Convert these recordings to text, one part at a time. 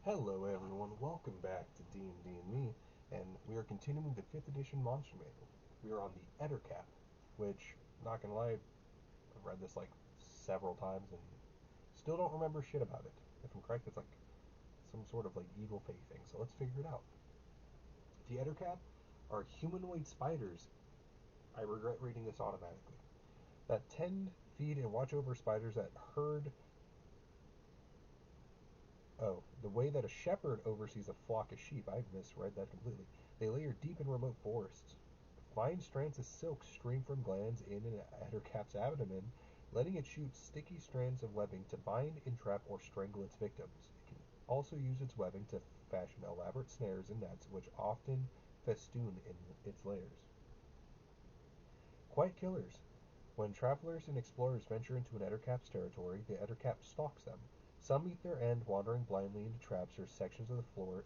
Hello everyone, welcome back to D&D and Me, and we are continuing the 5th edition Monster Manual. We are on the Ettercap, which, not gonna lie, I've read this like several times and still don't remember shit about it. If I'm correct, it's like some sort of like evil fae thing, so let's figure it out. The Ettercap are humanoid spiders. I regret reading this automatically. That tend, feed, and watch over spiders that herd. Oh, the way that a shepherd oversees a flock of sheep. I misread that completely. They layer deep in remote forests. Fine strands of silk stream from glands in an addercap's abdomen, letting it shoot sticky strands of webbing to bind, entrap, or strangle its victims. It can also use its webbing to fashion elaborate snares and nets, which often festoon in its layers. Quiet killers. When travelers and explorers venture into an Ettercap's territory, the Ettercap stalks them. Some meet their end wandering blindly into traps or sections of the floor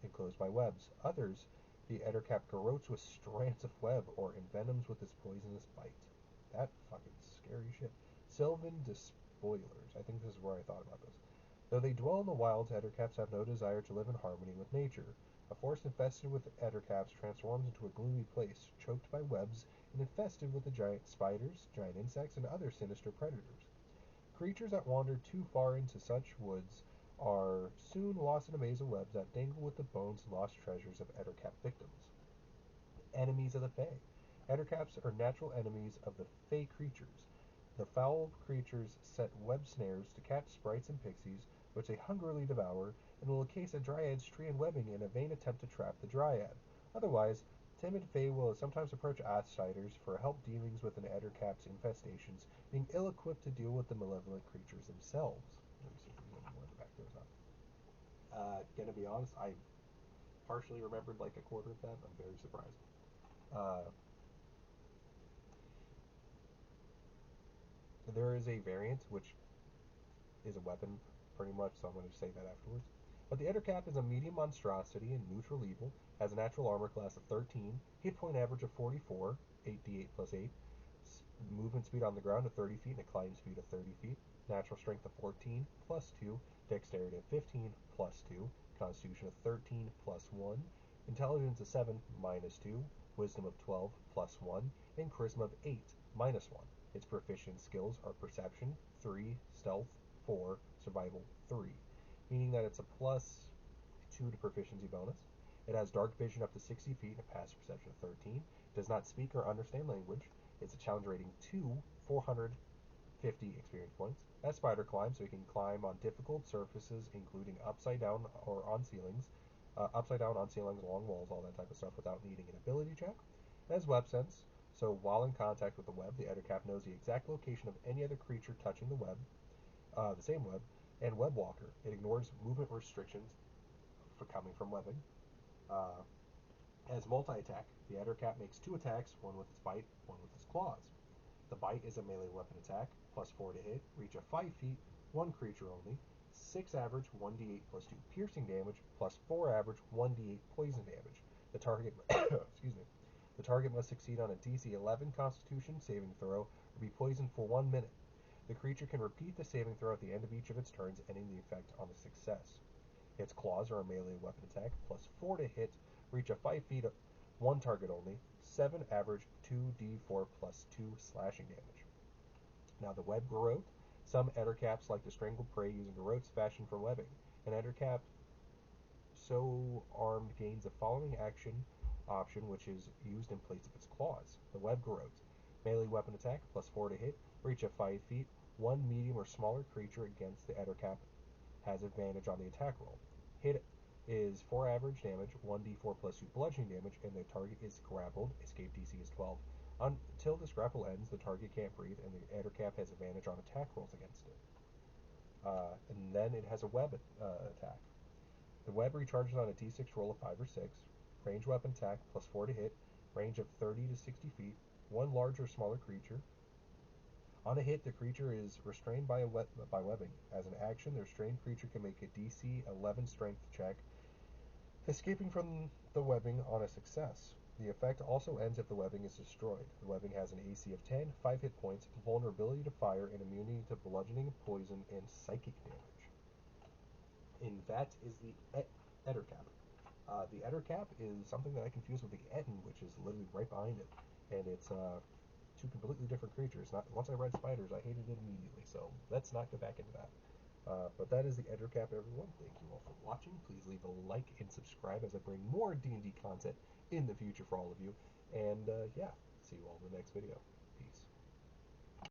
enclosed by webs. Others, the Ettercap garrotes with strands of web or envenoms with its poisonous bite. That fucking scary shit. Sylvan despoilers. I think this is where I thought about this. Though they dwell in the wilds, Ettercaps have no desire to live in harmony with nature. A forest infested with Ettercaps transforms into a gloomy place, choked by webs and infested with the giant spiders, giant insects, and other sinister predators. Creatures that wander too far into such woods are soon lost in a maze of webs that dangle with the bones and lost treasures of Ettercap victims. Enemies of the Fae. Ettercaps are natural enemies of the Fae creatures. The foul creatures set web snares to catch sprites and pixies, which they hungrily devour, and will encase a dryad's tree in webbing in a vain attempt to trap the dryad. Otherwise, timid Fae will sometimes approach outsiders for help dealings with an Ettercap's infestations, being ill-equipped to deal with the malevolent creatures themselves. Let me see if there's any more to back those up. Gonna be honest, I partially remembered like a quarter of that. I'm very surprised. Uh, there is a variant which is a weapon, pretty much, so I'm going to say that afterwards. But the Ettercap is a medium monstrosity and neutral evil, has a natural armor class of 13, hit point average of 44, 8d8 plus 8, movement speed on the ground of 30 feet, and a climb speed of 30 feet, natural strength of 14 plus 2, dexterity of 15 plus 2, constitution of 13 plus 1, intelligence of 7 minus 2, wisdom of 12 plus 1, and charisma of 8 minus 1. Its proficient skills are perception 3, stealth 4, survival 3, meaning that it's a plus 2 to proficiency bonus. It has dark vision up to 60 feet and a passive perception of 13. It does not speak or understand language. It's a challenge rating 2, 450 experience points. It has spider climb, so you can climb on difficult surfaces, including upside down or on ceilings, upside down on ceilings, along walls, all that type of stuff, without needing an ability check. It has web sense, so while in contact with the web, the Ettercap knows the exact location of any other creature touching the web, the same web, and Web Walker. It ignores movement restrictions for coming from webbing. Uh, as multi-attack, the Ettercap makes 2 attacks, one with its bite, one with its claws. The bite is a melee weapon attack, plus 4 to hit, reach of 5 feet, 1 creature only, 6 average, 1d8 plus 2 piercing damage, plus 4 average, 1d8 poison damage. The target, excuse me, the target must succeed on a DC 11 Constitution saving throw or be poisoned for 1 minute. The creature can repeat the saving throw at the end of each of its turns, ending the effect on a success. Its claws are a melee weapon attack, plus 4 to hit, reach of 5 feet, 1 target only, 7 average, 2d4 plus 2 slashing damage. Now the web garrote. Some Ettercaps like to strangle prey using garrotes fashioned from webbing. An Ettercap so armed gains the following action option, which is used in place of its claws. The web garrote. Melee weapon attack, plus 4 to hit, reach of 5 feet, 1 medium or smaller creature against the Ettercap has advantage on the attack roll. Hit is 4 average damage, 1d4 plus 2 bludgeoning damage, and the target is grappled. Escape DC is 12. Until this grapple ends, the target can't breathe, and the Ettercap has advantage on attack rolls against it. And then it has a web attack. The web recharges on a d6 roll of 5 or 6. Range weapon attack, plus 4 to hit, range of 30 to 60 feet, 1 larger or smaller creature. On a hit, the creature is restrained by webbing. As an action, the restrained creature can make a DC 11 strength check, escaping from the webbing on a success. The effect also ends if the webbing is destroyed. The webbing has an AC of 10, 5 hit points, vulnerability to fire, and immunity to bludgeoning, poison, and psychic damage. In vet is the Ettercap. The Ettercap is something that I confuse with the Etten, which is literally right behind it, and it's two completely different creatures. Not once I read spiders, I hated it immediately. So let's not go back into that. But that is the Ettercap, everyone. Thank you all for watching. Please leave a like and subscribe as I bring more D&D content in the future for all of you. And yeah, see you all in the next video.